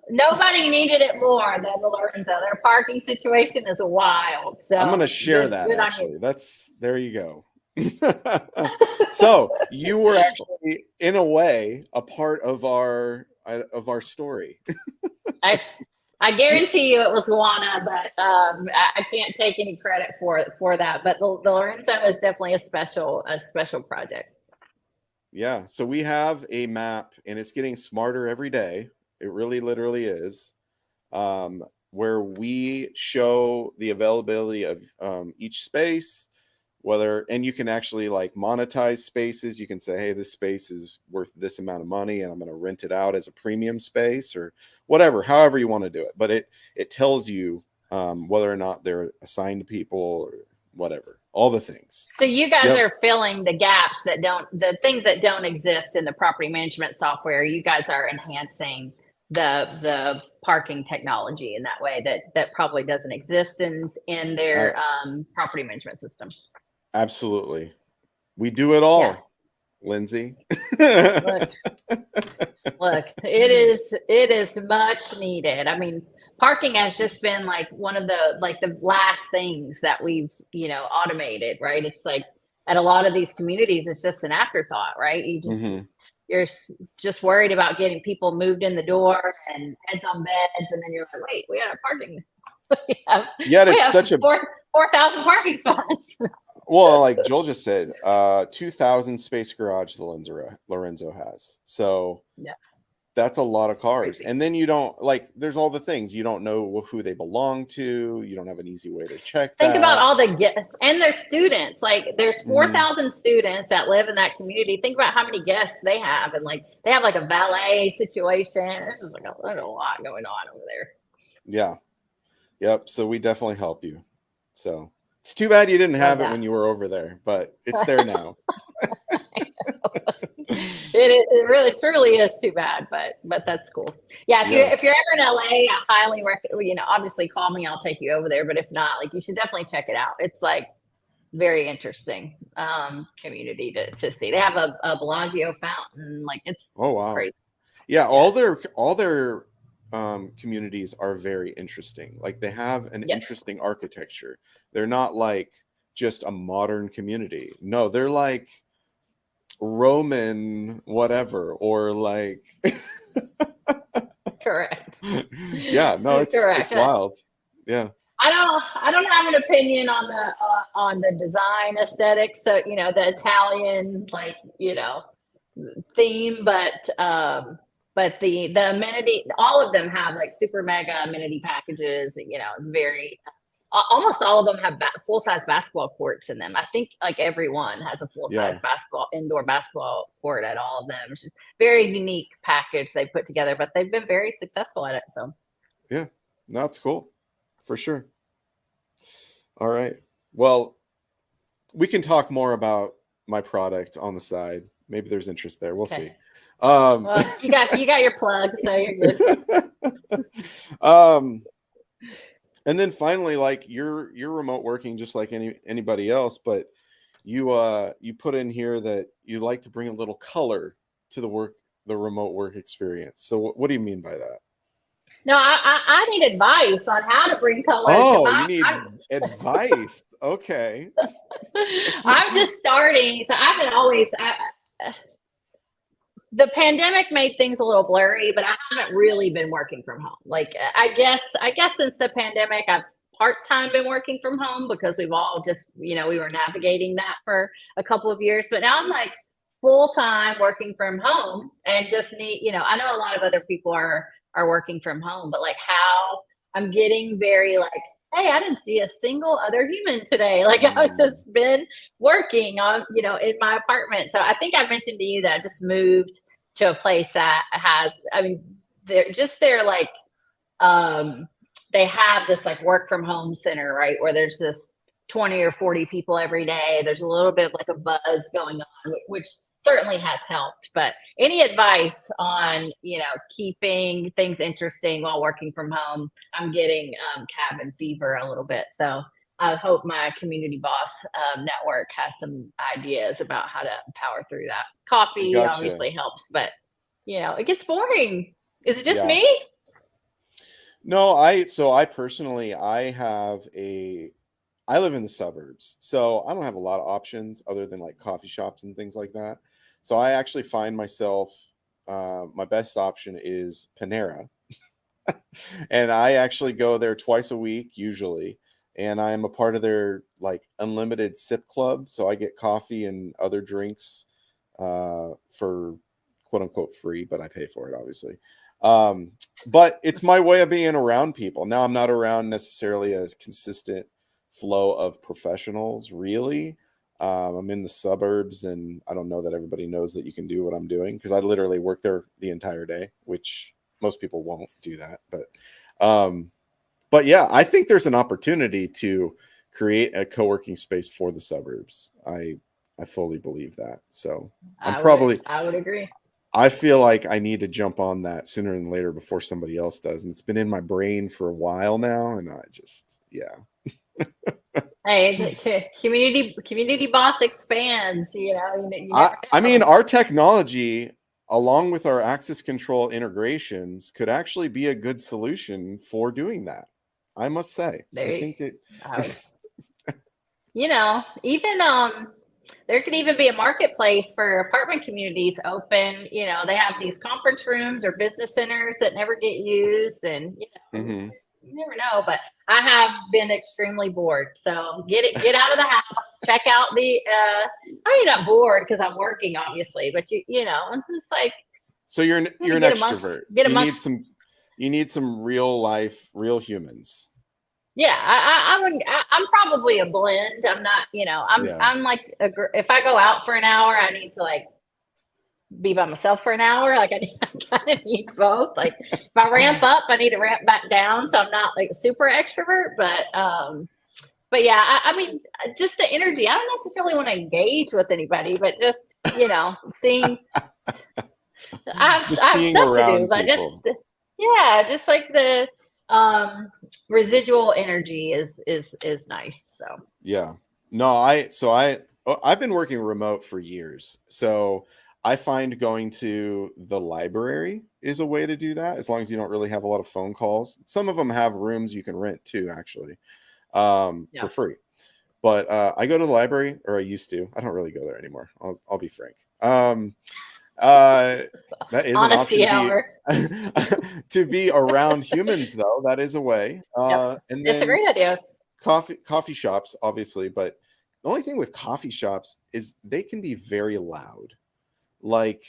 nobody needed it more than the Lorenzo. Their parking situation is wild. So I'm going to share that actually. There you go. So you were actually, in a way, a part of our story. I guarantee you it was Juana, but I can't take any credit for that. But the Lorenzo is definitely a special project. Yeah. So we have a map, and it's getting smarter every day. It really literally is, where we show the availability of each space, and you can actually monetize spaces. You can say, hey, this space is worth this amount of money, and I'm going to rent it out as a premium space, or whatever, however you want to do it. But it tells you whether or not they're assigned to people or whatever, all the things. So you guys are filling the gaps the things that don't exist in the property management software. You guys are enhancing the parking technology in that way that probably doesn't exist in their property management system. Absolutely. We do it all, Lindsay. Look, it is much needed. I mean, parking has just been one of the last things that we've, automated, right? It's at a lot of these communities, it's just an afterthought, right? You're just worried about getting people moved in the door and heads on beds. And then you're like, wait, we had a parking. we have such a 4,000 parking spots. Well, like Joel just said, 2,000 space garage the Lorenzo has. So that's a lot of cars. Crazy. And then you don't there's all the things you don't know who they belong to. You don't have an easy way to check. Think about all and their students. There's 4,000 students that live in that community. Think about how many guests they have, and they have a valet situation. There's a lot going on over there. Yeah. Yep. So we definitely help you. So it's too bad you didn't have it when you were over there, but it's there now. It really truly is too bad, but that's cool. Yeah, if you're ever in LA, I highly recommend. Obviously call me, I'll take you over there. But if not, you should definitely check it out. It's very interesting community to see. They have a Bellagio fountain. It's crazy. Yeah, all their communities are very interesting. They have an interesting architecture. They're not just a modern community. No, they're Roman whatever, or correct. Yeah, no, it's wild. Yeah. I don't have an opinion on on the design aesthetics. So, you know, the Italian, like, you know, theme, but the amenity, all of them have like super mega amenity packages, you know, very, almost all of them have full-size basketball courts in them. I think like everyone has a full-size indoor basketball court at all of them. It's just very unique package they put together, but they've been very successful at it. So yeah, that's cool for sure. All right. Well, we can talk more about my product on the side. Maybe there's interest there. We'll see. Well, you got your plug, so you're good. And then finally, like you're remote working just like anybody else, but you put in here that you like to bring a little color to the remote work experience. So what do you mean by that? No, I need advice on how to bring color. Oh, you need advice. Okay. I'm just starting. So I've been always, the pandemic made things a little blurry, but I haven't really been working from home. Like, I guess since the pandemic, I've part-time been working from home because we've all just, you know, we were navigating that for a couple of years, but now I'm like full-time working from home and just need, you know, I know a lot of other people are working from home, but like how I'm getting very like, hey, I didn't see a single other human today. Like I've just been working on, you know, in my apartment. So I think I mentioned to you that I just moved to a place that has, I mean, they're like, they have this like work from home center, right? Where there's just 20 or 40 people every day. There's a little bit of like a buzz going on, which certainly has helped. But any advice on, you know, keeping things interesting while working from home? I'm getting cabin fever a little bit. So I hope my community boss network has some ideas about how to power through that. Coffee obviously helps, but you know, it gets boring. Is it just me? No, I personally, I live in the suburbs, so I don't have a lot of options other than like coffee shops and things like that. So I actually find myself, my best option is Panera. And I actually go there twice a week usually. And I am a part of their like unlimited sip club. So I get coffee and other drinks for quote unquote free, but I pay for it obviously. But it's my way of being around people. Now I'm not around necessarily a consistent flow of professionals really. I'm in the suburbs and I don't know that everybody knows that you can do what I'm doing because I literally work there the entire day, which most people won't do that. But yeah, I think there's an opportunity to create a co-working space for the suburbs. I fully believe that. So I would agree. I feel like I need to jump on that sooner than later before somebody else does. And it's been in my brain for a while now. And I just, yeah. Hey, community boss expands, you know. I mean, our technology, along with our access control integrations, could actually be a good solution for doing that. I must say. You know, even there could even be a marketplace for apartment communities open. You know, they have these conference rooms or business centers that never get used, and you know, you never know. But I have been extremely bored. So get out of the house, check out the. I mean, not bored because I'm working, obviously, but you know, it's just like. So you're an extrovert. You need some real life, real humans. Yeah, I'm probably a blend. I'm not, you know, I'm like, if I go out for an hour, I need to like be by myself for an hour. Like I kind of need both. Like if I ramp up, I need to ramp back down. So I'm not like a super extrovert, but yeah, I mean, just the energy. I don't necessarily want to engage with anybody, but just, you know, seeing, I have stuff to do, but just like the, residual energy is nice. So yeah, no, I've been working remote for years, so I find going to the library is a way to do that as long as you don't really have a lot of phone calls. Some of them have rooms you can rent too, actually, for free. But I go to the library, or I used to. I don't really go there anymore. I'll be frank. That is honesty an option to be around humans, though. That is a way. And then it's a great idea. Coffee shops, obviously, but The only thing with coffee shops is they can be very loud. Like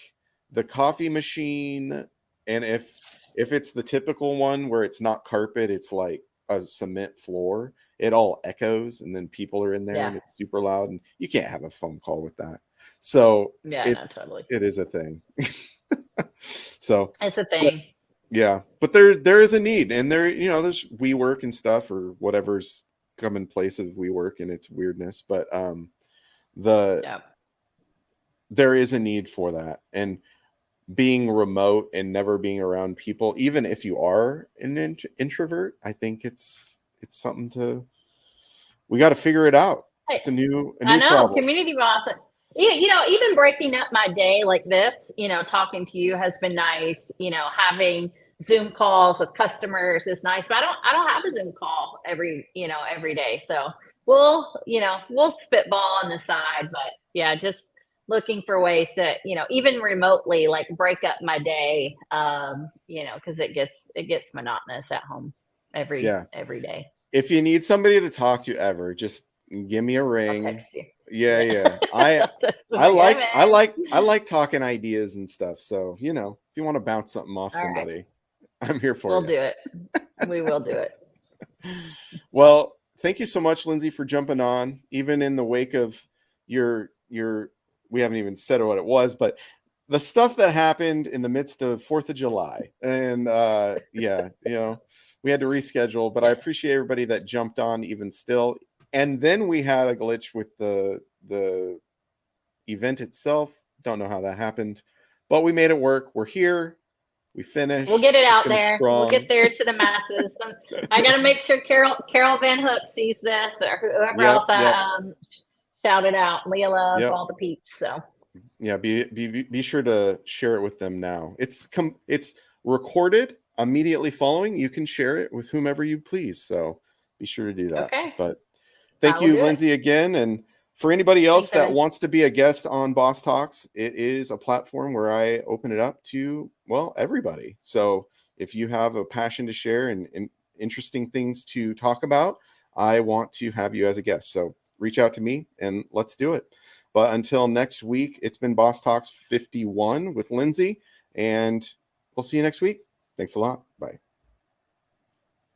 the coffee machine, and if it's the typical one where it's not carpet, it's like a cement floor, it all echoes, and then people are in there Yeah. and it's super loud, and you can't have a phone call with that. So Yeah, no, totally. it is a thing. So it's a thing. Yeah, but there is a need, and there's WeWork and stuff, or whatever's come in place of WeWork and its weirdness, but there is a need for that. And being remote and never being around people, even if you are an introvert, I think it's something we got to figure it out. It's a new problem. Community boss. Even breaking up my day like this, talking to you has been nice. Having Zoom calls with customers is nice, but I don't have a Zoom call every day. So we'll spitball on the side, but yeah, just looking for ways to, even remotely, like break up my day, because it gets monotonous at home every day. If you need somebody to talk to ever, just give me a ring. I'll text you. Yeah. I like talking ideas and stuff. So, if you want to bounce something off somebody, right, I'm here for you. We'll do it. We will do it. Well, thank you so much, Lindsey, for jumping on, even in the wake of your we haven't even said what it was, but the stuff that happened in the midst of 4th of July. And we had to reschedule, but I appreciate everybody that jumped on even still. And then we had a glitch with the event itself. Don't know how that happened, but we made it work. We're here. We finished. We'll get it out there. Strong. We'll get there to the masses. I got to make sure Carol Van Hook sees this, or whoever else I shouted out. Leah Love, all the peeps. So yeah, be sure to share it with them now. It's recorded immediately following. You can share it with whomever you please. So be sure to do that. Okay. But thank you, Lindsey, again. And for anybody else that wants to be a guest on Boss Talks, it is a platform where I open it up to, everybody. So if you have a passion to share and interesting things to talk about, I want to have you as a guest. So reach out to me and let's do it. But until next week, it's been Boss Talks 51 with Lindsey, and we'll see you next week. Thanks a lot. Bye.